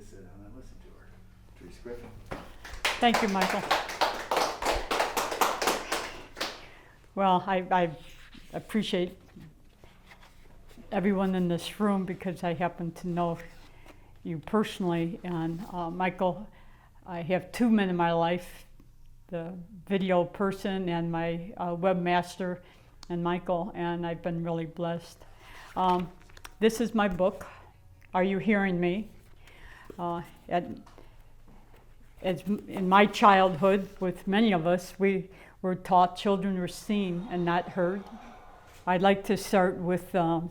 just sit down and listen to her. Therese Griffin. Thank you, Michael. Well, I appreciate everyone in this room because I happen to know you personally. And Michael, I have two men in my life, the video person and my webmaster, and Michael, and I've been really blessed. This is my book, Are You Hearing Me? As in my childhood, with many of us, we were taught children were seen and not heard. I'd like to start with a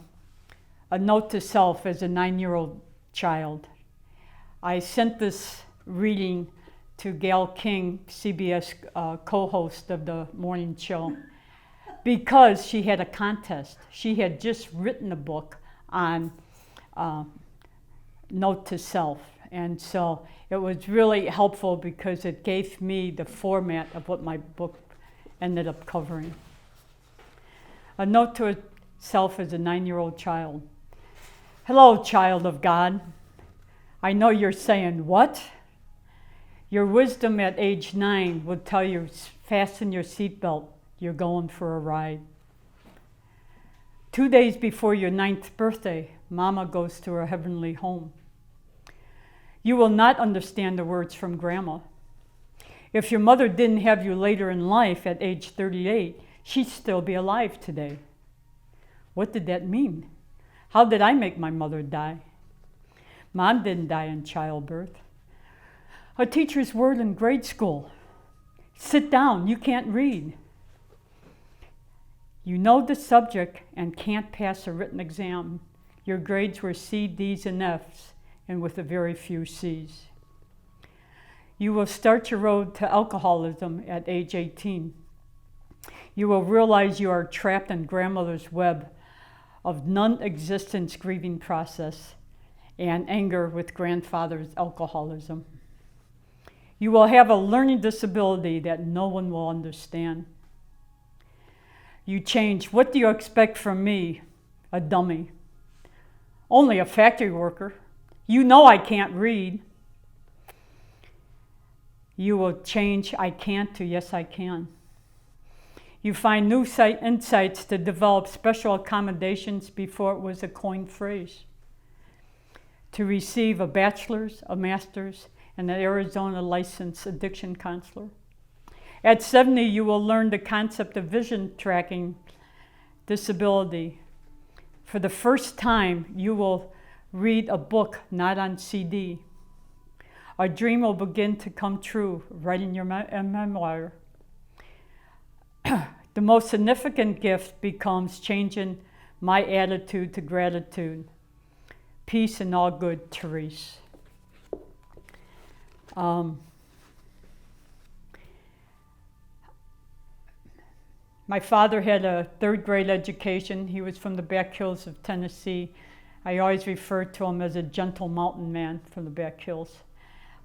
note to self as a 9-year-old child. I sent this reading to Gail King, CBS co-host of the morning show, because she had a contest. She had just written a book on note to self. And so it was really helpful because it gave me the format of what my book ended up covering. A note to self as a 9-year-old child. Hello, child of God. I know you're saying, what? Your wisdom at age 9 will tell you, fasten your seatbelt, you're going for a ride. 2 days before your 9th birthday, Mama goes to her heavenly home. You will not understand the words from Grandma. If your mother didn't have you later in life at age 38, she'd still be alive today. What did that mean? How did I make my mother die? Mom didn't die in childbirth. A teacher's word in grade school. Sit down, you can't read. You know the subject and can't pass a written exam. Your grades were C, D's, and F's, and with a very few C's. You will start your road to alcoholism at age 18. You will realize you are trapped in grandmother's web of non-existence grieving process and anger with grandfather's alcoholism. You will have a learning disability that no one will understand. You change. What do you expect from me? A dummy. Only a factory worker. You know I can't read. You will change I can't to yes I can. You find new insights to develop special accommodations before it was a coined phrase. To receive a bachelor's, a master's, and an Arizona licensed addiction counselor. At 70, you will learn the concept of vision tracking disability. For the first time, you will read a book not on CD. A dream will begin to come true, writing your memoir. The most significant gift becomes changing my attitude to gratitude. Peace and all good, Therese. My father had a 3rd grade education. He was from the back hills of Tennessee. I always referred to him as a gentle mountain man from the back hills.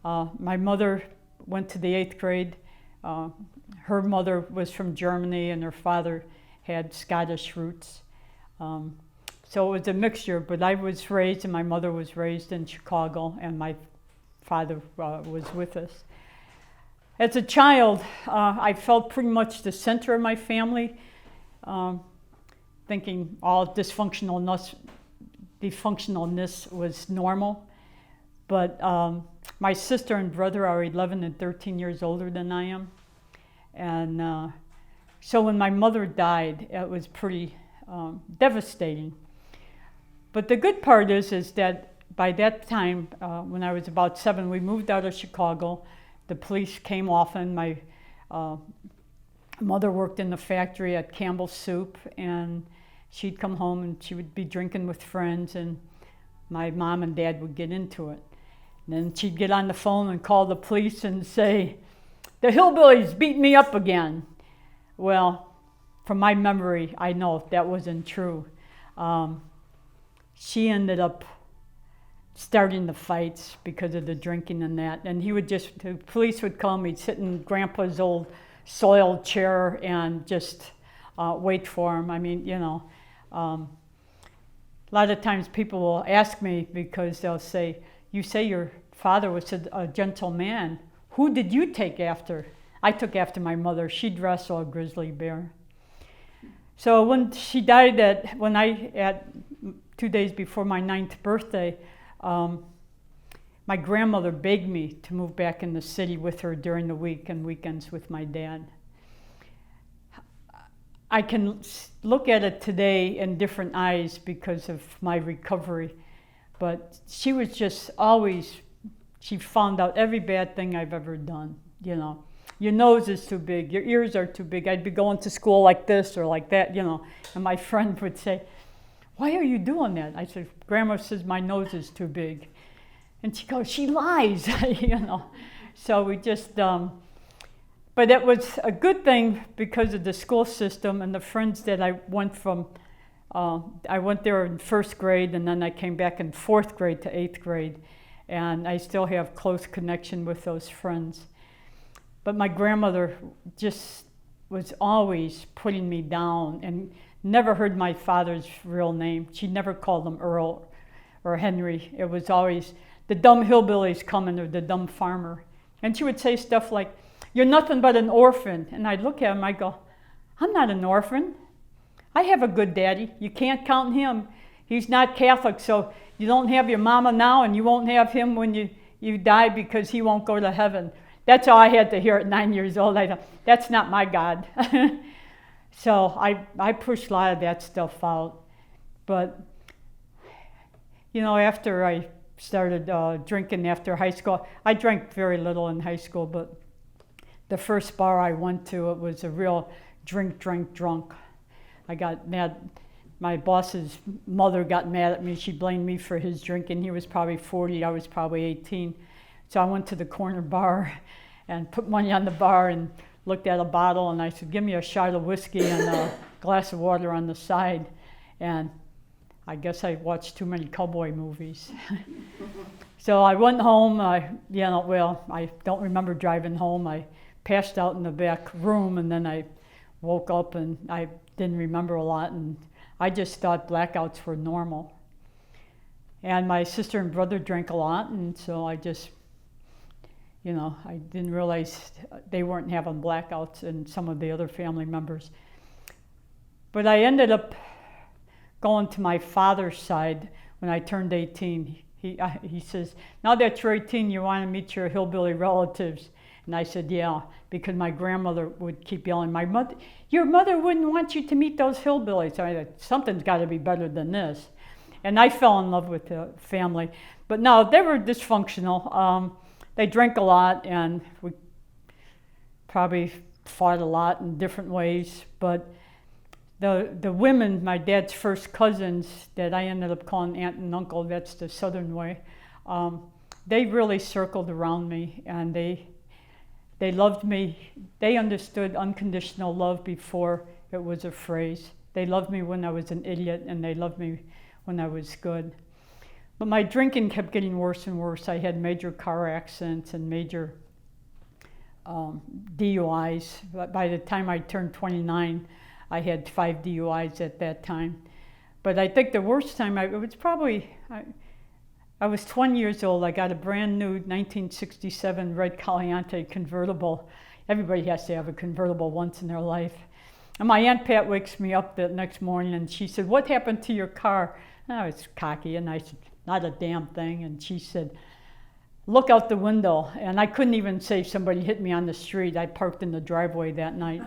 My mother went to the 8th grade. Her mother was from Germany and her father had Scottish roots. So it was a mixture, but I was raised and my mother was raised in Chicago and my father was with us. As a child, I felt pretty much the center of my family, thinking all dysfunctionalness was normal. But my sister and brother are 11 and 13 years older than I am. And so when my mother died, it was pretty devastating. But the good part is that by that time, when I was about 7, we moved out of Chicago. The police came often. My mother worked in the factory at Campbell's Soup, and she'd come home and she would be drinking with friends, and my mom and dad would get into it. And then she'd get on the phone and call the police and say, the hillbillies beat me up again. Well, from my memory, I know that wasn't true. She ended up starting the fights because of the drinking and that. And the police would come, he'd sit in Grandpa's old soiled chair and just wait for him. I mean, a lot of times people will ask me because they'll say, you say your father was a gentle man. Who did you take after? I took after my mother. She dressed a grizzly bear. So when she died at 2 days before my 9th birthday, my grandmother begged me to move back in the city with her during the week and weekends with my dad. I can look at it today in different eyes because of my recovery, but she was just always, she found out every bad thing I've ever done, you know. Your nose is too big, your ears are too big. I'd be going to school like this or like that, you know, and my friend would say, why are you doing that? I said, Grandma says my nose is too big. And she goes, she lies, you know. So we just, but it was a good thing because of the school system and the friends that I went from. I went there in 1st grade, and then I came back in 4th grade to 8th grade. And I still have close connection with those friends. But my grandmother just was always putting me down and never heard my father's real name. She never called him Earl or Henry. It was always the dumb hillbilly's coming or the dumb farmer. And she would say stuff like, you're nothing but an orphan. And I'd look at him, I'd go, I'm not an orphan. I have a good daddy. You can't count him. He's not Catholic, so you don't have your mama now and you won't have him when you die because he won't go to heaven. That's all I had to hear at 9 years old. I thought, that's not my God. So I pushed a lot of that stuff out. But, you know, after I started drinking after high school, I drank very little in high school, but the first bar I went to, it was a real drink, drunk. I got mad. My boss's mother got mad at me. She blamed me for his drinking. He was probably 40, I was probably 18. So I went to the corner bar and put money on the bar and looked at a bottle, and I said, give me a shot of whiskey and a glass of water on the side. And I guess I watched too many cowboy movies. So I went home. I don't remember driving home. I passed out in the back room, and then I woke up and I didn't remember a lot, and I just thought blackouts were normal. And my sister and brother drank a lot, and so I just, you know, I didn't realize they weren't having blackouts, and some of the other family members. But I ended up going to my father's side when I turned 18. He says, now that you're 18, you want to meet your hillbilly relatives. And I said, yeah, because my grandmother would keep yelling, your mother wouldn't want you to meet those hillbillies. I thought, something's got to be better than this. And I fell in love with the family. But no, they were dysfunctional. They drank a lot, and we probably fought a lot in different ways. But the women, my dad's first cousins, that I ended up calling aunt and uncle, that's the southern way, they really circled around me, and they loved me. They understood unconditional love before it was a phrase. They loved me when I was an idiot, and they loved me when I was good. But my drinking kept getting worse and worse. I had major car accidents and major DUIs. By the time I turned 29, I had 5 DUIs at that time. But I think the worst time, I was 20 years old. I got a brand new 1967 red Caliente convertible. Everybody has to have a convertible once in their life. And my Aunt Pat wakes me up the next morning, and she said, what happened to your car? And I was cocky, and I said, not a damn thing. And she said, look out the window. And I couldn't even say somebody hit me on the street. I parked in the driveway that night.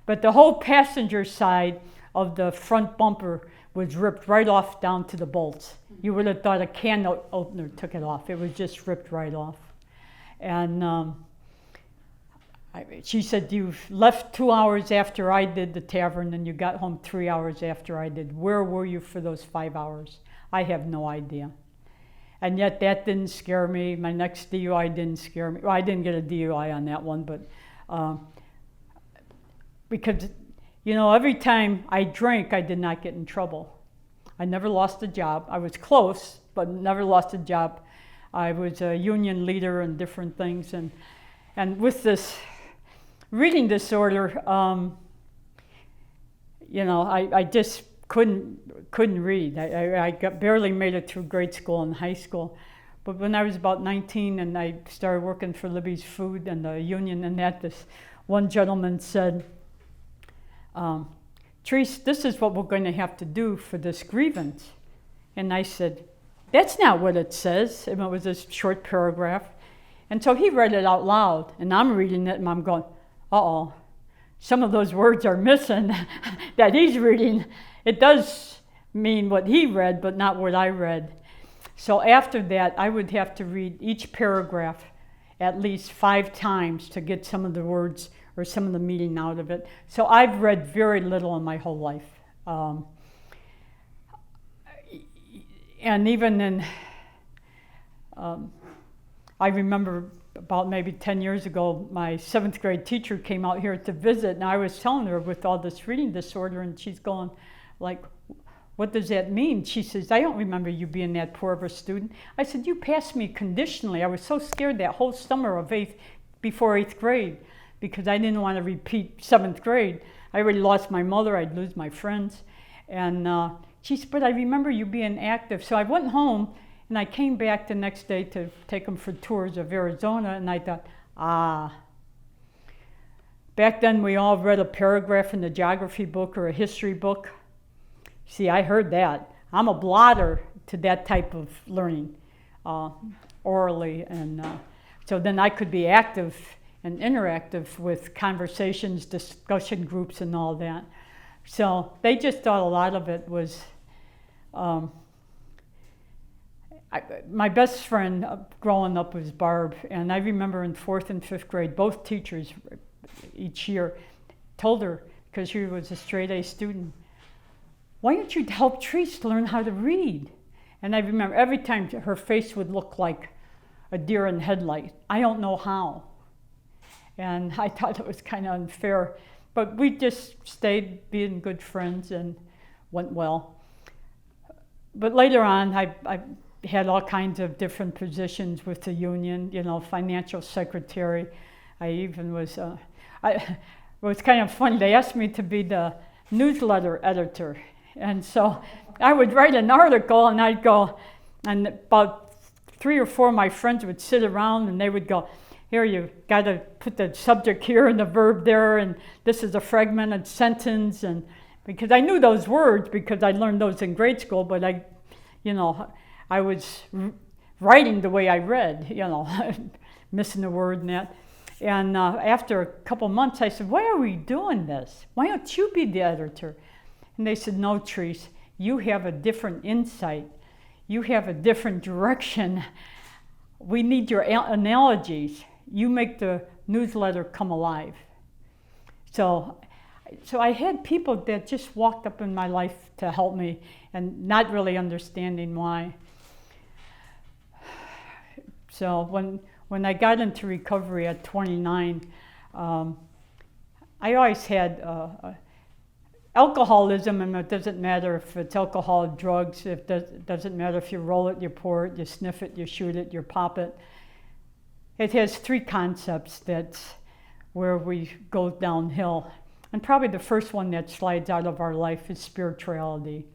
But the whole passenger side of the front bumper was ripped right off down to the bolts. You would have thought a can opener took it off. It was just ripped right off. And she said, you left 2 hours after I did the tavern, and you got home 3 hours after I did. Where were you for those 5 hours? I have no idea. And yet that didn't scare me. My next DUI didn't scare me. Well, I didn't get a DUI on that one, but because, you know, every time I drank, I did not get in trouble. I never lost a job. I was close, but never lost a job. I was a union leader and different things. And with this reading disorder, you know, I just couldn't read. I barely made it through grade school and high school. But when I was about 19 and I started working for Libby's Food and the union and that, this one gentleman said, Therese, this is what we're going to have to do for this grievance. And I said, that's not what it says. And it was a short paragraph. And so he read it out loud, and I'm reading it, and I'm going, uh-oh, some of those words are missing that he's reading. It does mean what he read, but not what I read. So after that, I would have to read each paragraph at least 5 times to get some of the words or some of the meaning out of it. So I've read very little in my whole life. And even in, I remember about maybe 10 years ago, my 7th grade teacher came out here to visit, and I was telling her with all this reading disorder, and she's going like, what does that mean? She says, I don't remember you being that poor of a student. I said, you passed me conditionally. I was so scared that whole summer of before 8th grade because I didn't want to repeat 7th grade. I already lost my mother, I'd lose my friends. And she said, but I remember you being active. So I went home and I came back the next day to take them for tours of Arizona, and I thought, back then we all read a paragraph in the geography book or a history book. See, I heard that. I'm a blotter to that type of learning, orally, and so then I could be active and interactive with conversations, discussion groups, and all that. So they just thought a lot of it was, my best friend growing up was Barb, and I remember in 4th and 5th grade, both teachers each year told her, because she was a straight A student, why don't you help Therese learn how to read? And I remember every time her face would look like a deer in headlight. I don't know how. And I thought it was kind of unfair. But we just stayed being good friends and went well. But later on, I had all kinds of different positions with the union, financial secretary. I even was, it was kind of funny. They asked me to be the newsletter editor. And so I would write an article and I'd go, and about 3 or 4 of my friends would sit around and they would go, here, you got to put the subject here and the verb there, and this is a fragmented sentence. And because I knew those words because I learned those in grade school, but I was writing the way I read, missing a word and that. And after a couple months, I said, why are we doing this? Why don't you be the editor? And they said, no, Therese, you have a different insight. You have a different direction. We need your analogies. You make the newsletter come alive. So I had people that just walked up in my life to help me and not really understanding why. So when I got into recovery at 29, I always had alcoholism, and it doesn't matter if it's alcohol or drugs. It doesn't matter if you roll it, you pour it, you sniff it, you shoot it, you pop it. It has 3 concepts that's where we go downhill. And probably the first one that slides out of our life is spirituality.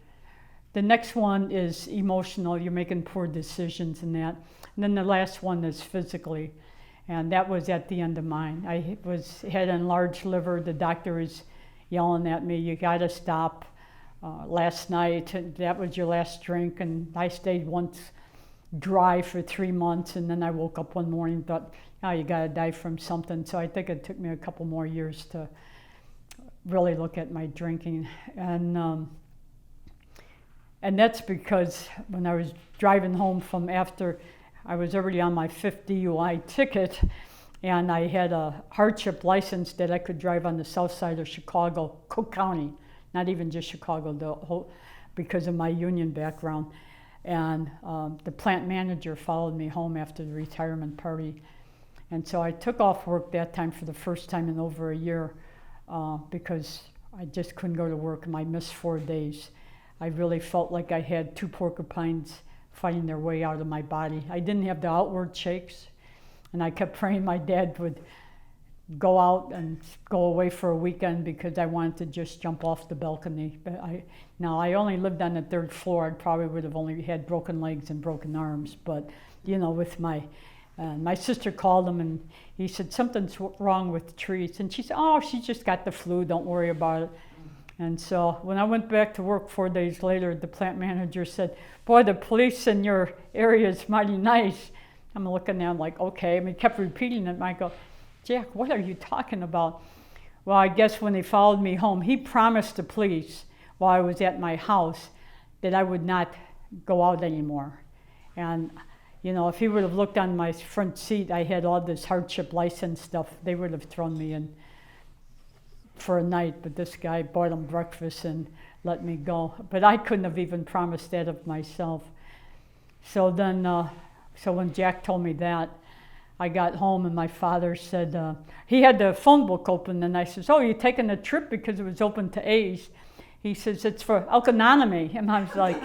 The next one is emotional, you're making poor decisions in that. And then the last one is physically. And that was at the end of mine. I had an enlarged liver. The doctor was yelling at me, you gotta stop. Last night, that was your last drink. And I stayed once dry for 3 months, and then I woke up one morning and thought, oh, you gotta die from something. So I think it took me a couple more years to really look at my drinking. And that's because when I was driving home from after, I was already on my 5th DUI ticket, and I had a hardship license that I could drive on the south side of Chicago, Cook County, not even just Chicago, because of my union background. And the plant manager followed me home after the retirement party. And so I took off work that time for the first time in over a year because I just couldn't go to work, and I missed 4 days. I really felt like I had 2 porcupines fighting their way out of my body. I didn't have the outward shakes, and I kept praying my dad would go out and go away for a weekend because I wanted to just jump off the balcony. But I only lived on the 3rd floor. I probably would have only had broken legs and broken arms. But with my sister called him and he said, something's wrong with Therese. And she said, oh, she just got the flu, don't worry about it. And so when I went back to work 4 days later, the plant manager said, boy, the police in your area is mighty nice. I'm looking at him like, okay. And he kept repeating it. And I go, Jack, what are you talking about? Well, I guess when he followed me home, he promised the police while I was at my house that I would not go out anymore. And, if he would have looked on my front seat, I had all this hardship license stuff. They would have thrown me in for a night, but this guy bought him breakfast and let me go. But I couldn't have even promised that of myself. So then, so when Jack told me that, I got home and my father said, he had the phone book open and I says, oh, you taking a trip because it was open to A's? He says, it's for alkanonemy. And I was like,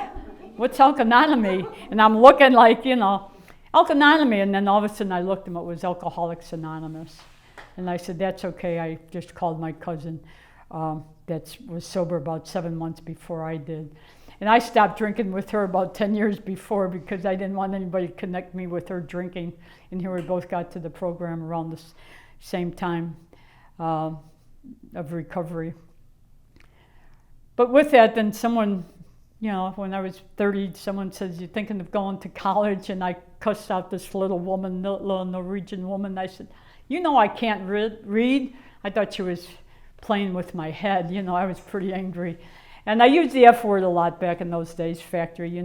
what's alkanonemy? And I'm looking like, alkanonemy. And then all of a sudden I looked and it was Alcoholics Anonymous. And I said, that's okay. I just called my cousin that was sober about 7 months before I did. And I stopped drinking with her about 10 years before because I didn't want anybody to connect me with her drinking. And here we both got to the program around the same time of recovery. But with that, then someone, when I was 30, someone says, you're thinking of going to college? And I cussed out this little woman, little Norwegian woman. I said, I can't read. I thought she was playing with my head. I was pretty angry. And I used the F word a lot back in those days, factory,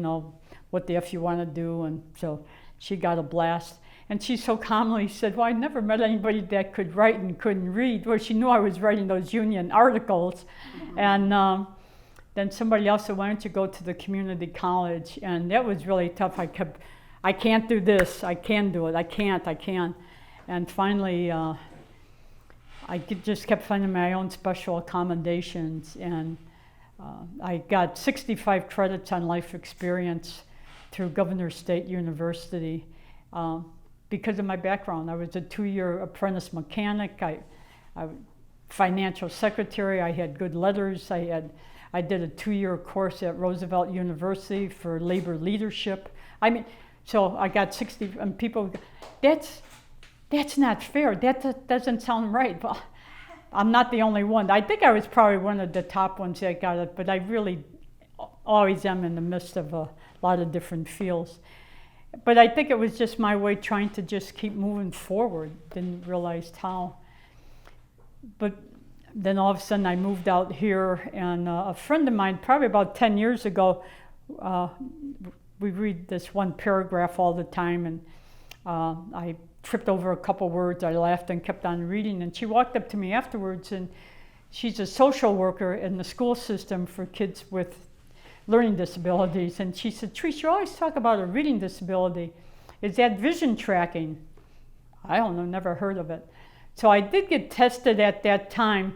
what the F you want to do. And so she got a blast. And she so calmly said, well, I never met anybody that could write and couldn't read. Well, she knew I was writing those union articles. And then somebody else said, why don't you go to the community college? And that was really tough. I can't do this. I can do it. I can't. And finally, I just kept finding my own special accommodations. And I got 65 credits on life experience through Governor State University because of my background. I was a 2-year apprentice mechanic, I financial secretary, I had good letters, I did a 2-year course at Roosevelt University for labor leadership. So I got 60, and people, that's not fair, that doesn't sound right. Well, I'm not the only one. I think I was probably one of the top ones that got it, but I really always am in the midst of a lot of different fields. But I think it was just my way trying to just keep moving forward. Didn't realize how. But then all of a sudden I moved out here, and a friend of mine, probably about 10 years ago, we read this one paragraph all the time, and I tripped over a couple words. I laughed and kept on reading, and she walked up to me afterwards, and she's a social worker in the school system for kids with learning disabilities, and she said, Therese, you always talk about a reading disability. Is that vision tracking? I don't know, never heard of it. So I did get tested at that time,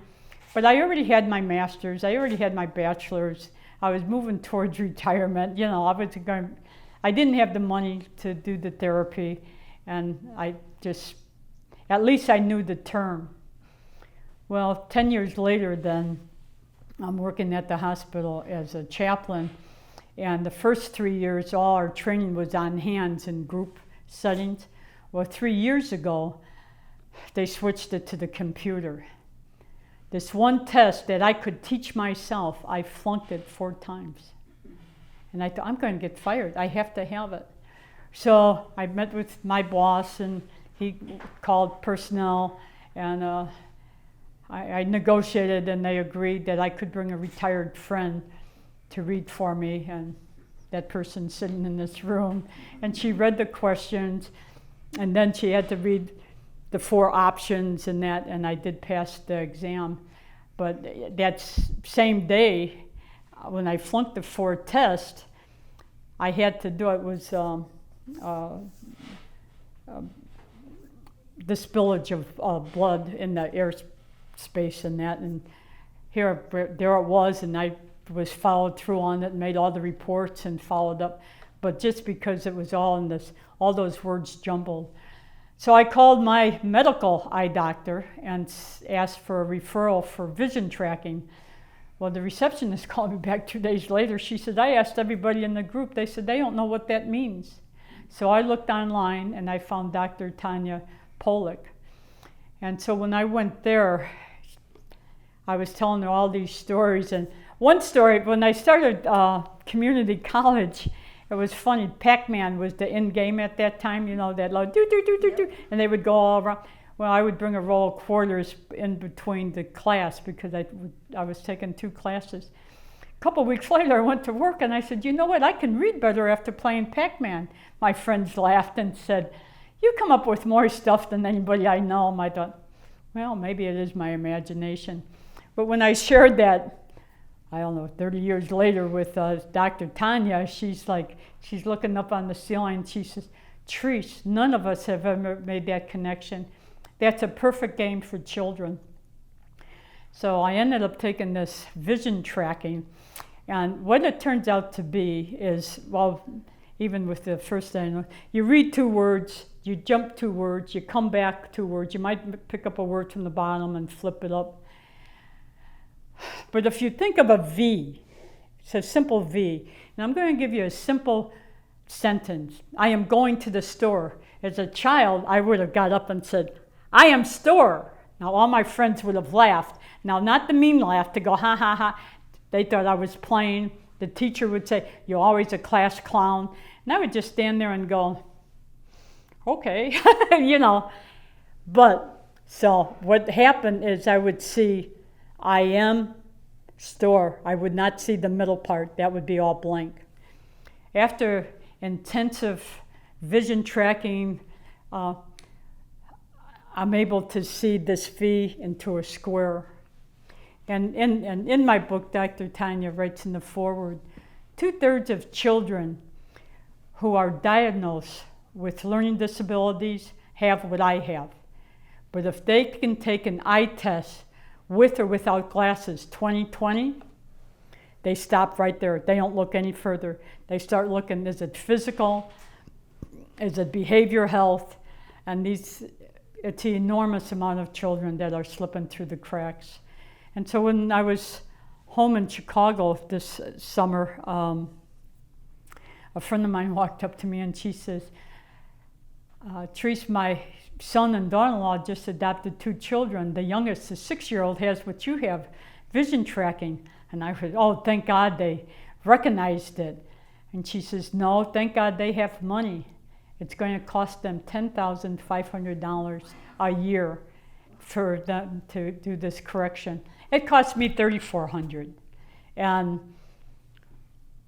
but I already had my master's, I already had my bachelor's, I was moving towards retirement, I didn't have the money to do the therapy, and at least I knew the term. Well, 10 years later then, I'm working at the hospital as a chaplain, and the first 3 years, all our training was on hands in group settings. Well, 3 years ago, they switched it to the computer. This one test that I could teach myself, I flunked it 4 times. And I thought, I'm going to get fired. I have to have it. So I met with my boss, and he called personnel, and I negotiated, and they agreed that I could bring a retired friend to read for me, and that person's sitting in this room. And she read the questions, and then she had to read the 4 options and that, and I did pass the exam. But that same day, when I flunked the 4 tests, I had to do it. Was the spillage of blood in the airspace and that, and there it was, and I was followed through on it and made all the reports and followed up, but just because it was all in this, all those words jumbled. So I called my medical eye doctor and asked for a referral for vision tracking. Well, the receptionist called me back 2 days later. She said, I asked everybody in the group. They said they don't know what that means. So I looked online and I found Dr. Tanya Polik. And so when I went there, I was telling her all these stories. And one story, when I started community college, it was funny. Pac-Man was the in game at that time, you know, that loud do do do do do, and they would go all around. Well, I would bring a roll of quarters in between the class because I was taking 2 classes. A couple weeks later, I went to work and I said, you know what, I can read better after playing Pac-Man. My friends laughed and said, you come up with more stuff than anybody I know. And I thought, well, maybe it is my imagination. But when I shared that, I don't know, 30 years later with Dr. Tanya, she's looking up on the ceiling. She says, Therese, none of us have ever made that connection. That's a perfect game for children. So I ended up taking this vision tracking. And what it turns out to be is, well, even with the first thing, you read 2 words, you jump 2 words, you come back 2 words. You might pick up a word from the bottom and flip it up. But if you think of a V, it's a simple V. And I'm going to give you a simple sentence. I am going to the store. As a child, I would have got up and said, I am store. Now, all my friends would have laughed. Now, not the mean laugh to go, ha, ha, ha. They thought I was playing. The teacher would say, you're always a class clown. And I would just stand there and go, okay, you know. But, so what happened is I would see, I am store. I would not see the middle part. That would be all blank. After intensive vision tracking, I'm able to see this V into a square. And in my book, Dr. Tanya writes in the foreword, 2/3 of children who are diagnosed with learning disabilities have what I have. But if they can take an eye test with or without glasses 20/20, they stop right there. They don't look any further. They start looking, is it physical? Is it behavior health? And it's an enormous amount of children that are slipping through the cracks. And so when I was home in Chicago this summer, a friend of mine walked up to me and she says, Therese, my son and daughter-in-law just adopted 2 children. The youngest, the 6-year-old, has what you have, vision tracking. And I said, oh, thank God they recognized it. And she says, no, thank God they have money. It's going to cost them $10,500 a year for them to do this correction. It cost me $3,400.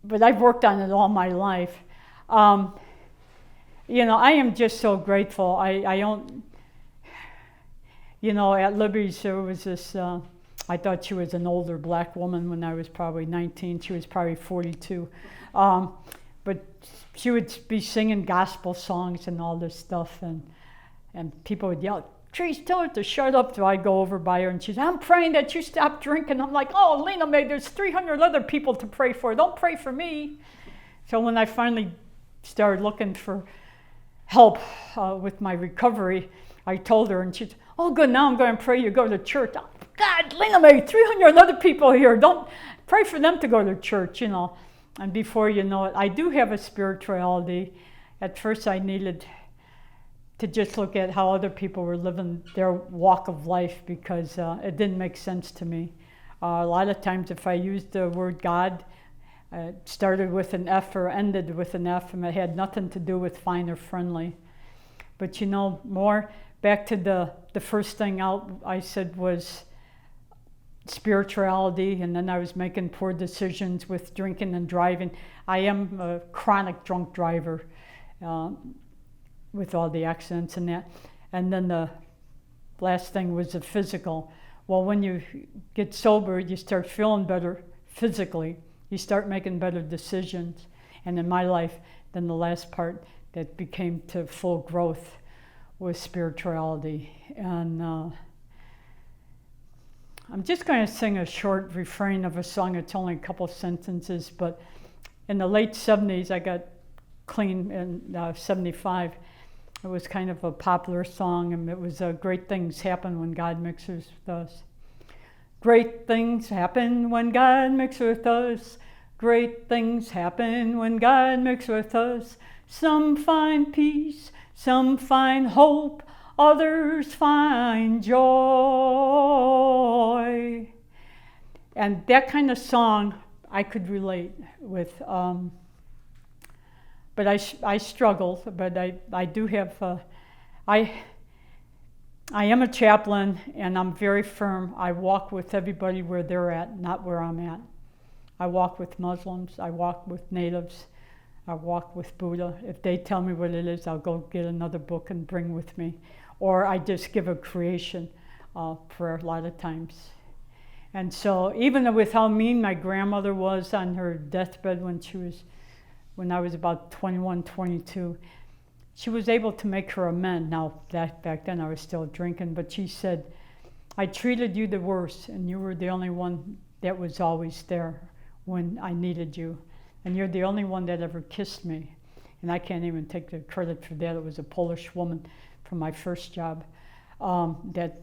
But I've worked on it all my life. You know, I am just so grateful. I don't, you know, at Libby's there was this, I thought she was an older black woman when I was probably 19. She was probably 42. But she would be singing gospel songs and all this stuff, and people would yell, Therese, tell her to shut up. So I'd go over by her and she'd say, I'm praying that you stop drinking. I'm like, oh, Lena Mae, there's 300 other people to pray for. Don't pray for me. So when I finally started looking for help with my recovery, I told her, and she said, oh, good, now I'm going to pray you go to church. Oh, God, Lena Mae, 300 other people here. Don't pray for them to go to church, you know. And before you know it, I do have a spirituality. At first I needed to just look at how other people were living their walk of life because it didn't make sense to me. A lot of times if I used the word God, it started with an F or ended with an F, and it had nothing to do with fine or friendly. But you know, more back to the first thing out I said was spirituality, and then I was making poor decisions with drinking and driving. I am a chronic drunk driver with all the accidents and that. And then the last thing was the physical. Well, when you get sober, you start feeling better physically. You start making better decisions. And in my life, then the last part that became to full growth was spirituality. And I'm just going to sing a short refrain of a song. It's only a couple sentences, but in the late 70s, I got clean in 75. It was kind of a popular song, and it was great things happen when God mixes with us. Great things happen when God mixes with us. Great things happen when God mixes with us. Some find peace, some find hope, others find joy. And that kind of song I could relate with. But I struggle, but I do have, I am a chaplain, and I'm very firm. I walk with everybody where they're at, not where I'm at. I walk with Muslims, I walk with natives, I walk with Buddha. If they tell me what it is, I'll go get another book and bring with me. Or I just give a creation prayer a lot of times. And so even with how mean my grandmother was on her deathbed when I was about 21, 22, she was able to make her amend. Now, back then I was still drinking, but she said, I treated you the worst, and you were the only one that was always there when I needed you. And you're the only one that ever kissed me. And I can't even take the credit for that. It was a Polish woman from my first job that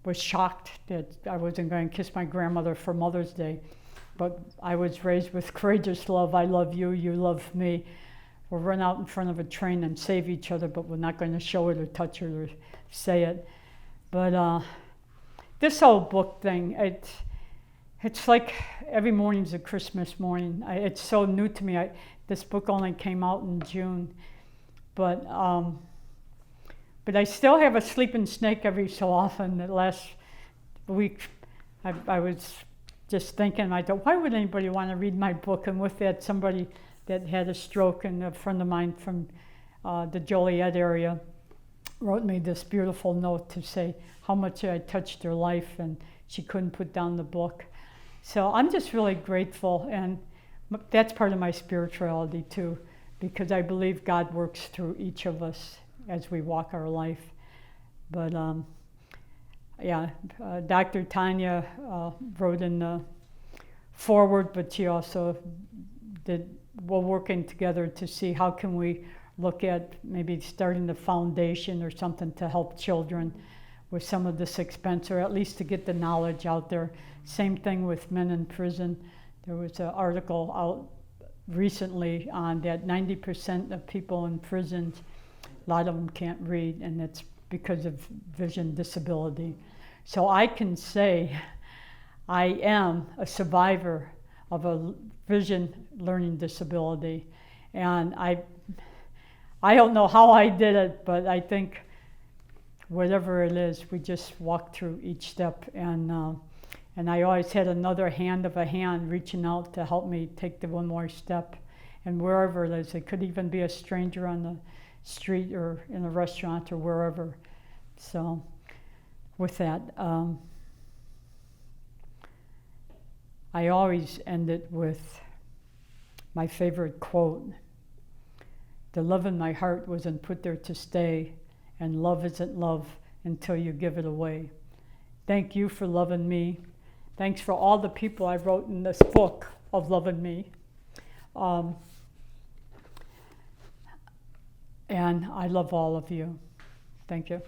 was shocked that I wasn't going to kiss my grandmother for Mother's Day. But I was raised with courageous love. I love you, you love me. We'll run out in front of a train and save each other, but we're not going to show it or touch it or say it. But this whole book thing, it's like every morning's a Christmas morning. It's so new to me. This book only came out in June. But I still have a sleeping snake every so often. The last week I was just thinking, I thought, why would anybody want to read my book? And with that, somebody that had a stroke, and a friend of mine from the Joliet area wrote me this beautiful note to say how much I touched her life, and she couldn't put down the book. So I'm just really grateful, and that's part of my spirituality too, because I believe God works through each of us as we walk our life. But Dr. Tanya wrote in the foreword, but she also we're working together to see how can we look at maybe starting the foundation or something to help children with some of this expense, or at least to get the knowledge out there. Same thing with men in prison. There was an article out recently on that 90% of people in prisons, a lot of them can't read, and it's because of vision disability. So I can say I am a survivor of a vision learning disability, and I don't know how I did it, but I think whatever it is, we just walk through each step, and I always had another hand of a hand reaching out to help me take the one more step, and wherever it is, it could even be a stranger on the street or in a restaurant or wherever. So with that, I always end it with my favorite quote. The love in my heart wasn't put there to stay, and love isn't love until you give it away. Thank you for loving me. Thanks for all the people I wrote in this book of loving me. And I love all of you. Thank you.